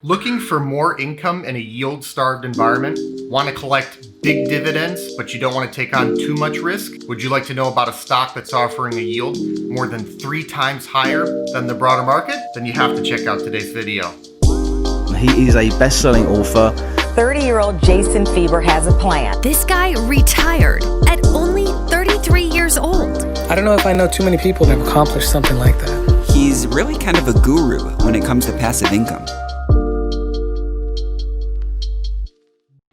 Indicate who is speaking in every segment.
Speaker 1: Looking for more income in a yield-starved environment? Want to collect big dividends, but you don't want to take on too much risk? Would you like to know about a stock that's offering a yield more than 3 times higher than the broader market? Then you have to check out today's video.
Speaker 2: He is a best-selling author.
Speaker 3: 30-year-old Jason Fieber has a plan.
Speaker 4: This guy retired at only 33 years old.
Speaker 5: I don't know if I know too many people that have accomplished something like that.
Speaker 6: He's really kind of a guru when it comes to passive income.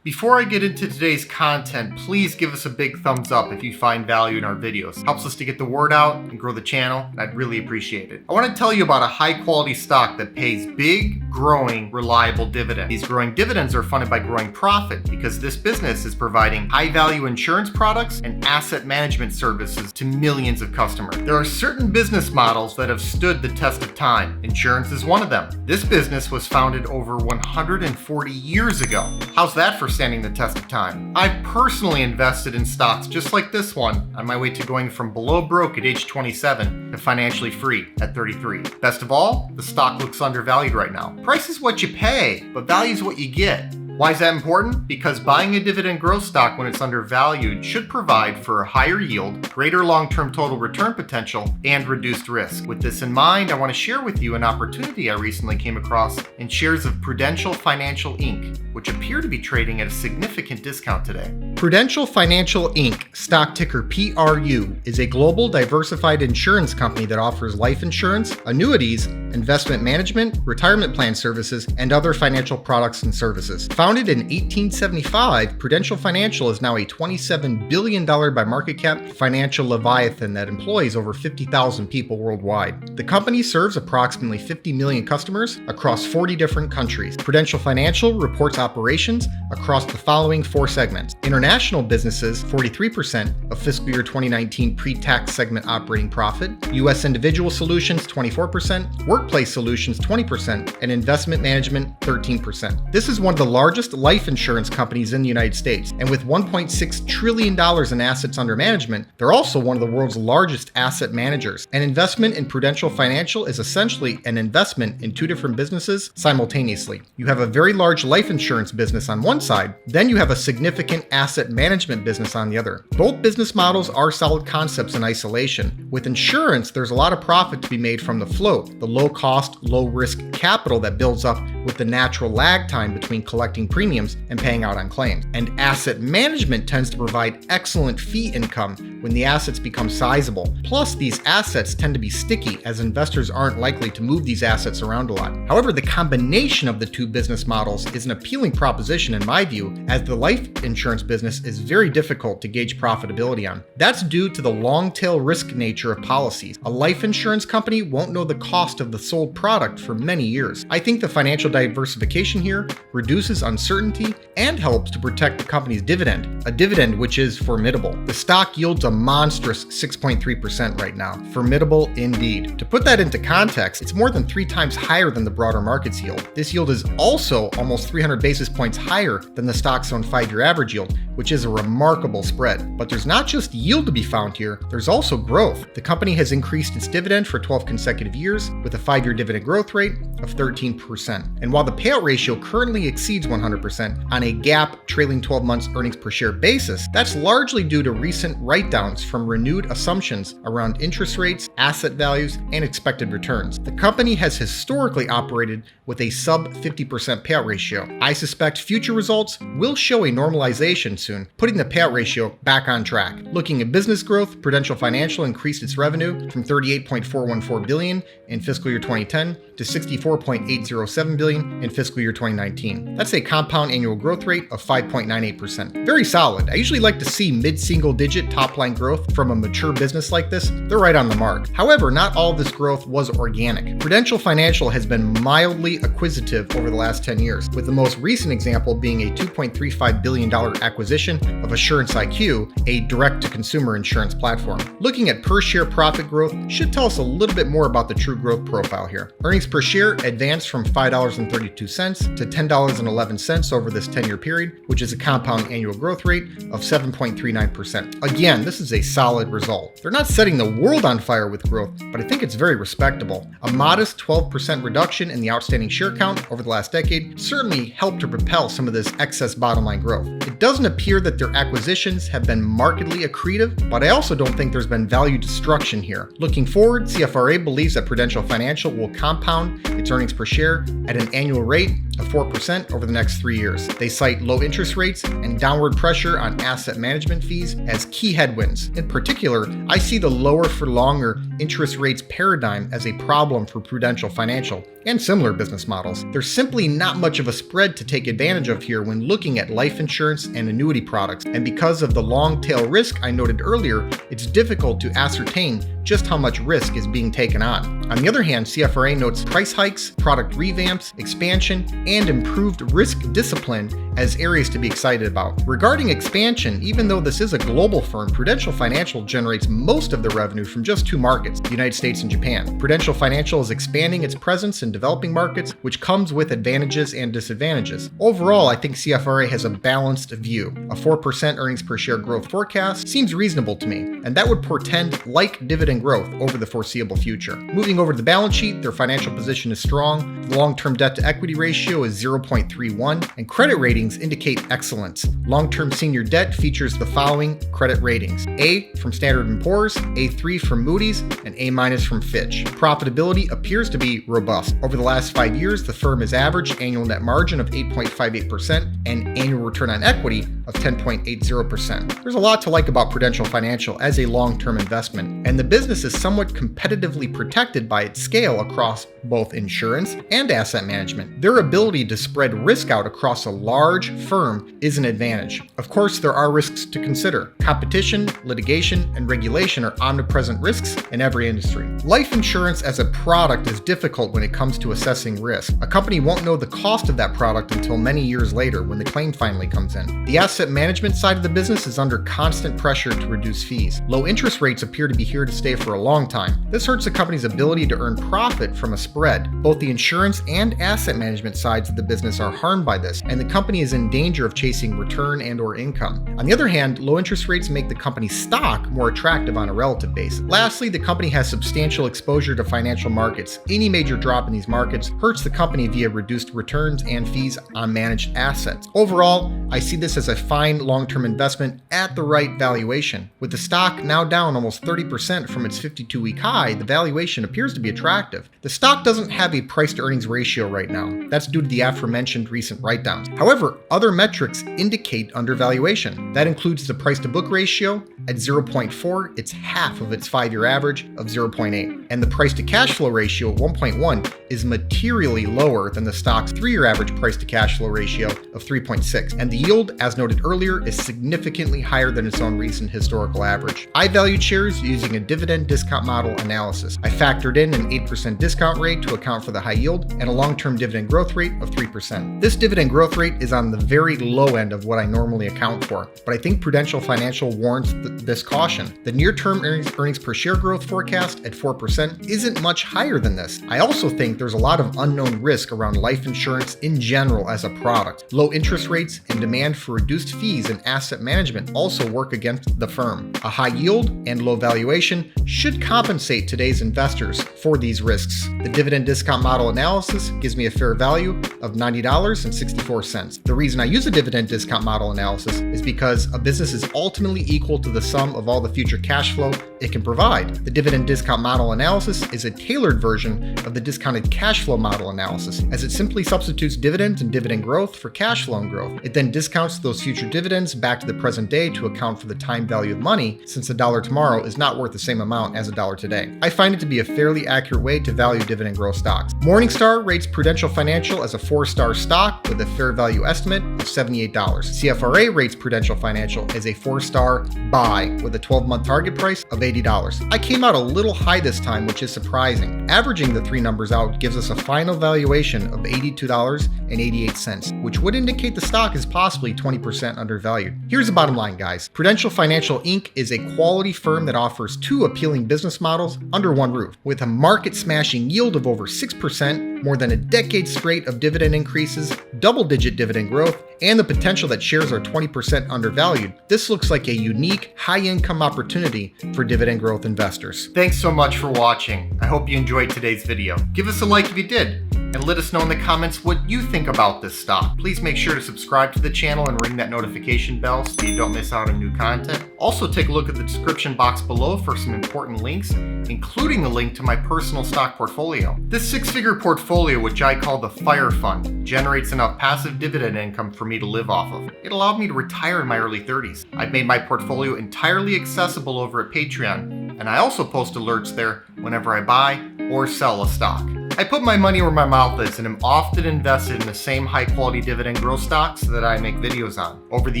Speaker 1: Before I get into today's content, please give us a big thumbs up if you find value in our videos. Helps us to get the word out and grow the channel, and I'd really appreciate it. I want to tell you about a high-quality stock that pays big, growing, reliable dividends. These growing dividends are funded by growing profit because this business is providing high-value insurance products and asset management services to millions of customers. There are certain business models that have stood the test of time. Insurance is one of them. This business was founded over 140 years ago. How's that for standing the test of time? I've personally invested in stocks just like this one on my way to going from below broke at age 27 to financially free at 33. Best of all, the stock looks undervalued right now. Price is what you pay, but value is what you get. Why is that important? Because buying a dividend growth stock when it's undervalued should provide for a higher yield, greater long-term total return potential, and reduced risk. With this in mind, I want to share with you an opportunity I recently came across in shares of Prudential Financial Inc., which appear to be trading at a significant discount today. Prudential Financial Inc., stock ticker PRU, is a global diversified insurance company that offers life insurance, annuities, investment management, retirement plan services, and other financial products and services. Founded in 1875, Prudential Financial is now a $27 billion by market cap financial leviathan that employs over 50,000 people worldwide. The company serves approximately 50 million customers across 40 different countries. Prudential Financial reports operations across the following 4 segments. International businesses, 43% of fiscal year 2019 pre-tax segment operating profit. U.S. individual solutions, 24%. Workplace solutions, 20%. And investment management, 13%. This is one of the largest life insurance companies in the United States. And with $1.6 trillion in assets under management, they're also one of the world's largest asset managers. An investment in Prudential Financial is essentially an investment in 2 different businesses simultaneously. You have a very large life insurance business on one side, then you have a significant asset management business on the other. Both business models are solid concepts in isolation. With insurance, there's a lot of profit to be made from the float, the low cost, low risk capital that builds up with the natural lag time between collecting premiums and paying out on claims. And asset management tends to provide excellent fee income when the assets become sizable. Plus, these assets tend to be sticky as investors aren't likely to move these assets around a lot. However, the combination of the 2 business models is an appealing proposition in my view, as the life insurance business is very difficult to gauge profitability on. That's due to the long tail risk nature of policies. A life insurance company won't know the cost of the sold product for many years. I think the financial diversification here reduces uncertainty and helps to protect the company's dividend, a dividend which is formidable. The stock yields a monstrous 6.3% right now. Formidable indeed. To put that into context, it's more than 3 times higher than the broader market's yield. This yield is also almost 300 basis points higher than the stock's own 5-year average yield, which is a remarkable spread. But there's not just yield to be found here, there's also growth. The company has increased its dividend for 12 consecutive years with a 5-year dividend growth rate of 13%. And while the payout ratio currently exceeds 100% on a GAAP trailing 12 months earnings per share basis, that's largely due to recent write-downs from renewed assumptions around interest rates, asset values, and expected returns. The company has historically operated with a sub 50% payout ratio. I suspect future results will show a normalization soon, putting the payout ratio back on track. Looking at business growth, Prudential Financial increased its revenue from $38.414 billion in fiscal year 2010 to $64.807 billion in fiscal year 2019. That's a compound annual growth rate of 5.98%. Very solid. I usually like to see mid-single digit top-line growth from a mature business like this. They're right on the mark. However, not all of this growth was organic. Prudential Financial has been mildly acquisitive over the last 10 years, with the most recent recent example being a $2.35 billion acquisition of Assurance IQ, a direct-to-consumer insurance platform. Looking at per-share profit growth should tell us a little bit more about the true growth profile here. Earnings per share advanced from $5.32 to $10.11 over this 10-year period, which is a compound annual growth rate of 7.39%. Again, this is a solid result. They're not setting the world on fire with growth, but I think it's very respectable. A modest 12% reduction in the outstanding share count over the last decade certainly helped to propel some of this excess bottom line growth. It doesn't appear that their acquisitions have been markedly accretive, but I also don't think there's been value destruction here. Looking forward, CFRA believes that Prudential Financial will compound its earnings per share at an annual rate of 4% over the next 3 years. They cite low interest rates and downward pressure on asset management fees as key headwinds. In particular, I see the lower for longer interest rates paradigm as a problem for Prudential Financial and similar business models. There's simply not much of a spread to take advantage of here when looking at life insurance and annuity products. And because of the long tail risk I noted earlier, it's difficult to ascertain just how much risk is being taken on. On the other hand, CFRA notes price hikes, product revamps, expansion, and improved risk discipline as areas to be excited about. Regarding expansion, even though this is a global firm, Prudential Financial generates most of the revenue from just 2 markets, the United States and Japan. Prudential Financial is expanding its presence in developing markets, which comes with advantages and disadvantages. Overall, I think CFRA has a balanced view. A 4% earnings per share growth forecast seems reasonable to me, and that would portend like dividend growth over the foreseeable future. Moving over to the balance sheet, their financial position is strong. The long-term debt to equity ratio is 0.31, and credit ratings indicate excellence. Long-term senior debt features the following credit ratings: A from Standard & Poor's, A3 from Moody's, and A- from Fitch. Profitability appears to be robust. Over the last 5 years, the firm has averaged annual net margin of 8.58% and annual return on equity of 10.80%. There's a lot to like about Prudential Financial as a long-term investment, and the business is somewhat competitively protected by its scale across both insurance and asset management. Their ability to spread risk out across a large firm is an advantage. Of course, there are risks to consider. Competition, litigation, and regulation are omnipresent risks in every industry. Life insurance as a product is difficult when it comes to assessing risk. A company won't know the cost of that product until many years later when the claim finally comes in. The asset management side of the business is under constant pressure to reduce fees. Low interest rates appear to be here to stay for a long time. This hurts a company's ability to earn profit from a spread. Both the insurance and asset management sides of the business are harmed by this, and the company is in danger of chasing return and/or income. On the other hand, low interest rates make the company's stock more attractive on a relative basis. Lastly, the company has substantial exposure to financial markets. Any major drop in these markets hurts the company via reduced returns and fees on managed assets. Overall, I see this as a fine long-term investment at the right valuation. With the stock now down almost 30% from its 52-week high, the valuation appears to be attractive. The stock doesn't have a price-to-earnings ratio right now. That's due to the aforementioned recent write-downs. However, other metrics indicate undervaluation. That includes the price-to-book ratio at 0.4. It's half of its 5-year average of 0.8. And the price-to-cash flow ratio at 1.1 is materially lower than the stock's 3-year average price-to-cash flow ratio of 3.6. And the yield, as noted earlier, is significantly higher than its own recent historical average. I valued shares using a dividend discount model analysis. I factored in an 8% discount rate to account for the high yield and a long-term dividend growth rate of 3%. This dividend growth rate is on the very low end of what I normally account for, but I think Prudential Financial warrants this caution. The near-term earnings per share growth forecast at 4% isn't much higher than this. I also think there's a lot of unknown risk around life insurance in general as a product. Low interest rates and demand for reduced fees in asset management also work against the firm. A high yield and low valuation should compensate today's investors for these risks. The dividend discount model analysis gives me a fair value of $90.64. The reason I use a dividend discount model analysis is because a business is ultimately equal to the sum of all the future cash flow it can provide. The dividend discount model analysis is a tailored version of the discounted cash flow model analysis, as it simply substitutes dividends and dividend growth for cash flow and growth. It then discounts those future dividends back to the present day to account for the time value of money, since $1 tomorrow is not worth the same amount as $1 today. I find it to be a fairly accurate way to value dividend growth stocks. Morningstar rates Prudential Financial as a 4-star stock with a fair value estimate of $78. CFRA rates Prudential Financial as a 4-star buy buy with a 12-month target price of $80. I came out a little high this time, which is surprising. Averaging the three numbers out gives us a final valuation of $82.88, which would indicate the stock is possibly 20% undervalued. Here's the bottom line, guys. Prudential Financial Inc. is a quality firm that offers two appealing business models under one roof. With a market-smashing yield of over 6%, more than a decade straight of dividend increases, double-digit dividend growth, and the potential that shares are 20% undervalued, this looks like a unique, high-income opportunity for dividend growth investors. Thanks so much for watching. I hope you enjoyed today's video. Give us a like if you did, and let us know in the comments what you think about this stock. Please make sure to subscribe to the channel and ring that notification bell so you don't miss out on new content. Also, take a look at the description box below for some important links, including the link to my personal stock portfolio. This six-figure portfolio, which I call the Fire Fund, generates enough passive dividend income for me to live off of. It allowed me to retire in my early 30s. I've made my portfolio entirely accessible over at Patreon, and I also post alerts there whenever I buy or sell a stock. I put my money where my mouth is and am often invested in the same high-quality dividend growth stocks that I make videos on. Over the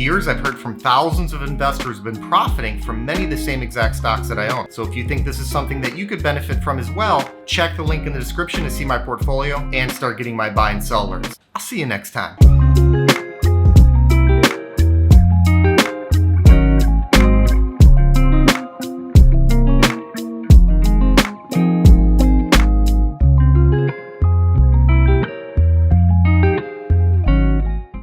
Speaker 1: years, I've heard from thousands of investors who have been profiting from many of the same exact stocks that I own. So if you think this is something that you could benefit from as well, check the link in the description to see my portfolio and start getting my buy and sell alerts. I'll see you next time.